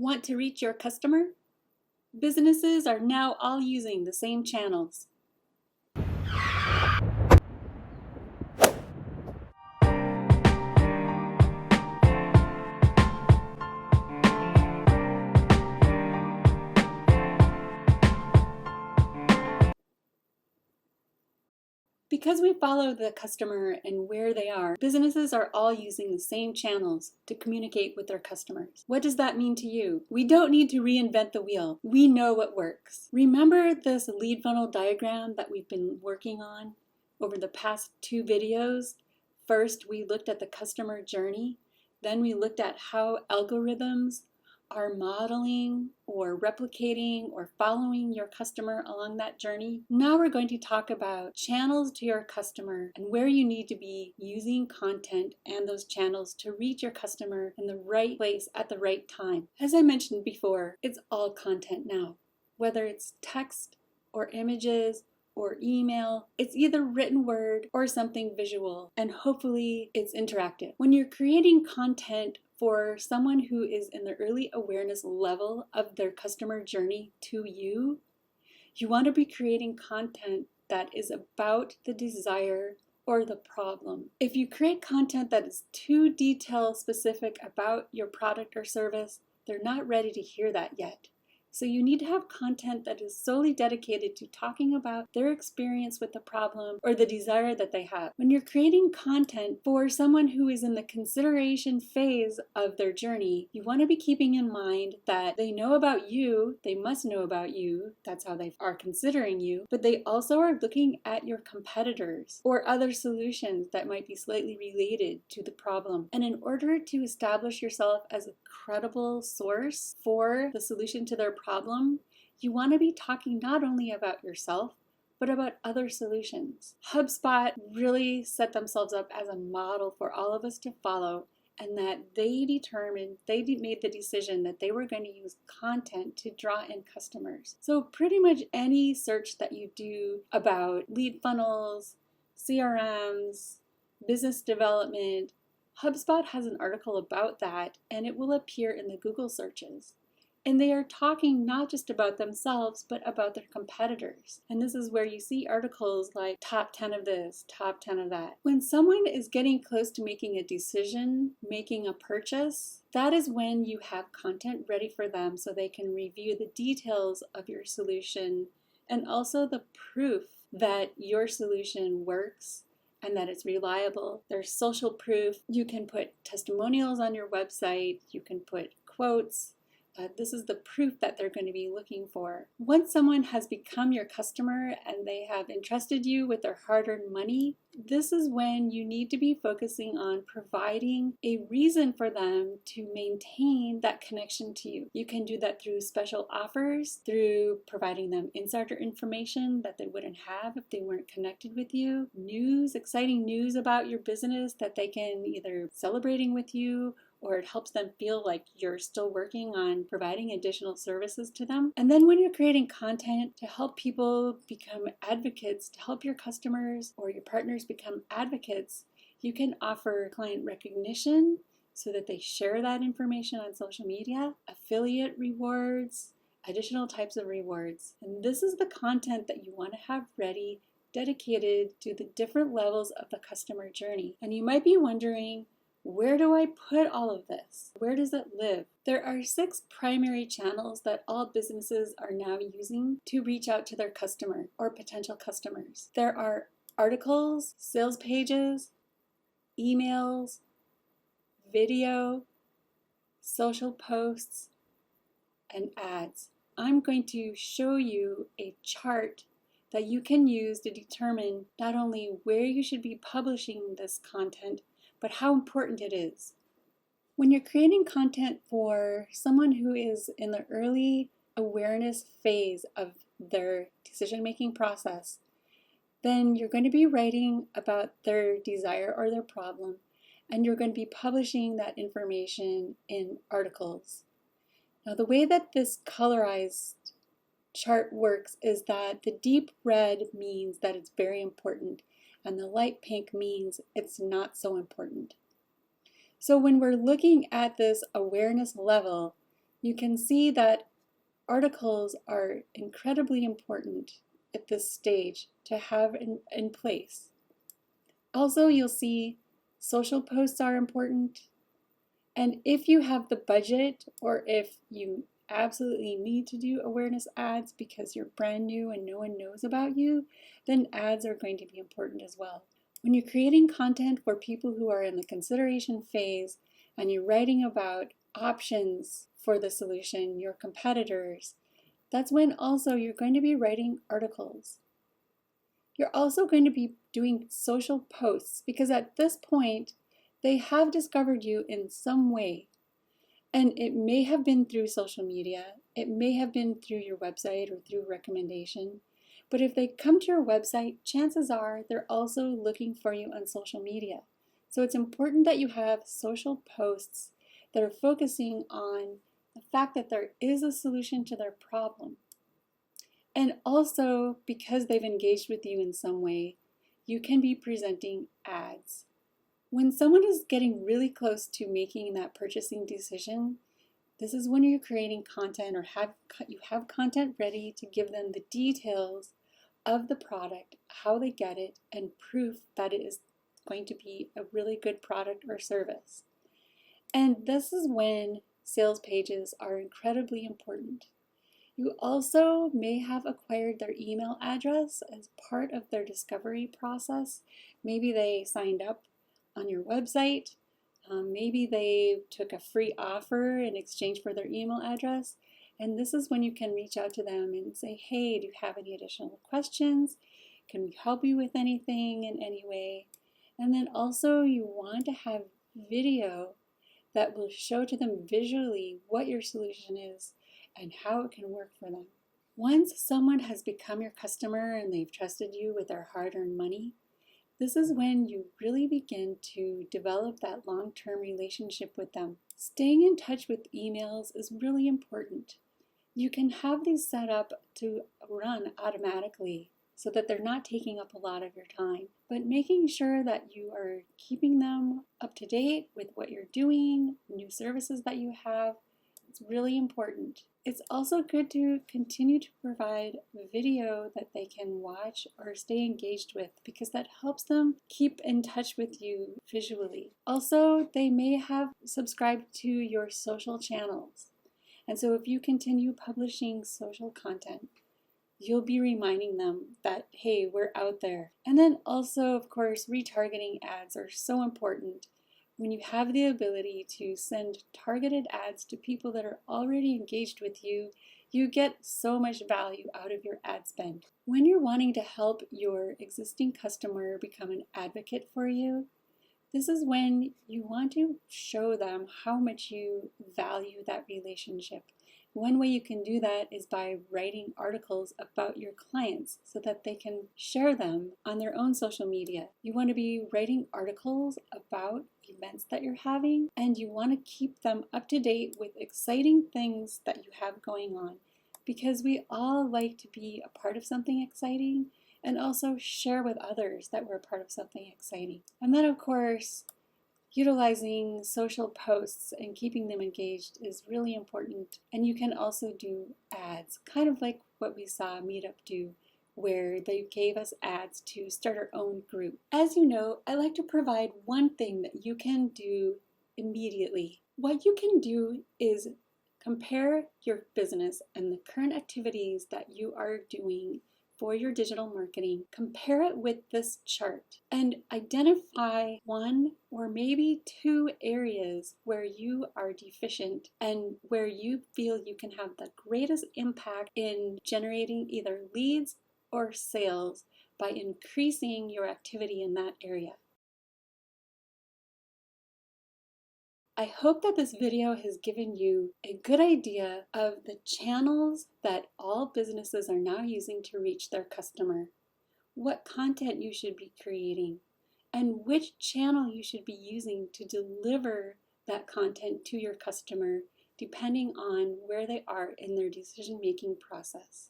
Want to reach your customer? Businesses are now all using the same channels. Because we follow the customer and where they are, businesses are all using the same channels to communicate with their customers. What does that mean to you? We don't need to reinvent the wheel. We know what works. Remember this lead funnel diagram that we've been working on over the past 2 videos? First, we looked at the customer journey. Then we looked at how algorithms are modeling or replicating or following your customer along that journey. Now we're going to talk about channels to your customer and where you need to be using content and those channels to reach your customer in the right place at the right time. As I mentioned before, it's all content now. Whether it's text or images or email, it's either written word or something visual, and hopefully it's interactive. When you're creating content for someone who is in the early awareness level of their customer journey to you, you want to be creating content that is about the desire or the problem. If you create content that is too detail specific about your product or service, they're not ready to hear that yet. So you need to have content that is solely dedicated to talking about their experience with the problem or the desire that they have. When you're creating content for someone who is in the consideration phase of their journey, you want to be keeping in mind that they know about you, they must know about you, that's how they are considering you, but they also are looking at your competitors or other solutions that might be slightly related to the problem. And in order to establish yourself as a credible source for the solution to their problem, you want to be talking not only about yourself, but about other solutions. HubSpot really set themselves up as a model for all of us to follow, and that they made the decision that they were going to use content to draw in customers. So pretty much any search that you do about lead funnels, CRMs, business development, HubSpot has an article about that, and it will appear in the Google searches. And they are talking not just about themselves, but about their competitors. And this is where you see articles like top 10 of this, top 10 of that. When someone is getting close to making a decision, making a purchase, that is when you have content ready for them so they can review the details of your solution and also the proof that your solution works and that it's reliable. There's social proof. You can put testimonials on your website. You can put quotes. This is the proof that they're going to be looking for. Once someone has become your customer and they have entrusted you with their hard-earned money, this is when you need to be focusing on providing a reason for them to maintain that connection to you. You can do that through special offers, through providing them insider information that they wouldn't have if they weren't connected with you, news, exciting news about your business that they can either celebrating with you, or it helps them feel like you're still working on providing additional services to them. And then when you're creating content to help people become advocates, to help your customers or your partners become advocates, you can offer client recognition so that they share that information on social media, affiliate rewards, additional types of rewards. And this is the content that you want to have ready, dedicated to the different levels of the customer journey. And you might be wondering, where do I put all of this? Where does it live? There are 6 primary channels that all businesses are now using to reach out to their customer or potential customers. There are articles, sales pages, emails, video, social posts, and ads. I'm going to show you a chart that you can use to determine not only where you should be publishing this content, but how important it is. When you're creating content for someone who is in the early awareness phase of their decision-making process, then you're going to be writing about their desire or their problem, and you're going to be publishing that information in articles. Now, the way that this colorized chart works is that the deep red means that it's very important, and the light pink means it's not so important. So when we're looking at this awareness level, You can see that articles are incredibly important at this stage to have in place. Also, you'll see social posts are important. And if you have the budget, or if you absolutely need to do awareness ads because you're brand new and no one knows about you, then ads are going to be important as well. When you're creating content for people who are in the consideration phase and you're writing about options for the solution, your competitors, that's when also you're going to be writing articles. You're also going to be doing social posts because at this point, they have discovered you in some way. And it may have been through social media, it may have been through your website or through recommendation. But if they come to your website, chances are they're also looking for you on social media. So it's important that you have social posts that are focusing on the fact that there is a solution to their problem. And also, because they've engaged with you in some way, you can be presenting ads. When someone is getting really close to making that purchasing decision, this is when you're creating content or you have content ready to give them the details of the product, how they get it, and proof that it is going to be a really good product or service. And this is when sales pages are incredibly important. You also may have acquired their email address as part of their discovery process. Maybe they signed up on your website. Maybe they took a free offer in exchange for their email address. And this is when you can reach out to them and say, hey, do you have any additional questions? Can we help you with anything in any way? And then also you want to have video that will show to them visually what your solution is and how it can work for them. Once someone has become your customer and they've trusted you with their hard-earned money, this is when you really begin to develop that long-term relationship with them. Staying in touch with emails is really important. You can have these set up to run automatically so that they're not taking up a lot of your time, but making sure that you are keeping them up to date with what you're doing, new services that you have. It's really important. It's also good to continue to provide video that they can watch or stay engaged with because that helps them keep in touch with you visually. Also, they may have subscribed to your social channels. And so if you continue publishing social content, you'll be reminding them that, hey, we're out there. And then also, of course, retargeting ads are so important. When you have the ability to send targeted ads to people that are already engaged with you, you get so much value out of your ad spend. When you're wanting to help your existing customer become an advocate for you, this is when you want to show them how much you value that relationship. One way you can do that is by writing articles about your clients so that they can share them on their own social media. You want to be writing articles about events that you're having, and you want to keep them up to date with exciting things that you have going on, because we all like to be a part of something exciting and also share with others that we're a part of something exciting. And then, of course, utilizing social posts and keeping them engaged is really important. And you can also do ads, kind of like what we saw Meetup do, where they gave us ads to start our own group. As you know, I like to provide one thing that you can do immediately. What you can do is compare your business and the current activities that you are doing for your digital marketing, compare it with this chart and identify one or maybe two areas where you are deficient and where you feel you can have the greatest impact in generating either leads or sales by increasing your activity in that area. I hope that this video has given you a good idea of the channels that all businesses are now using to reach their customer, what content you should be creating, and which channel you should be using to deliver that content to your customer, depending on where they are in their decision-making process.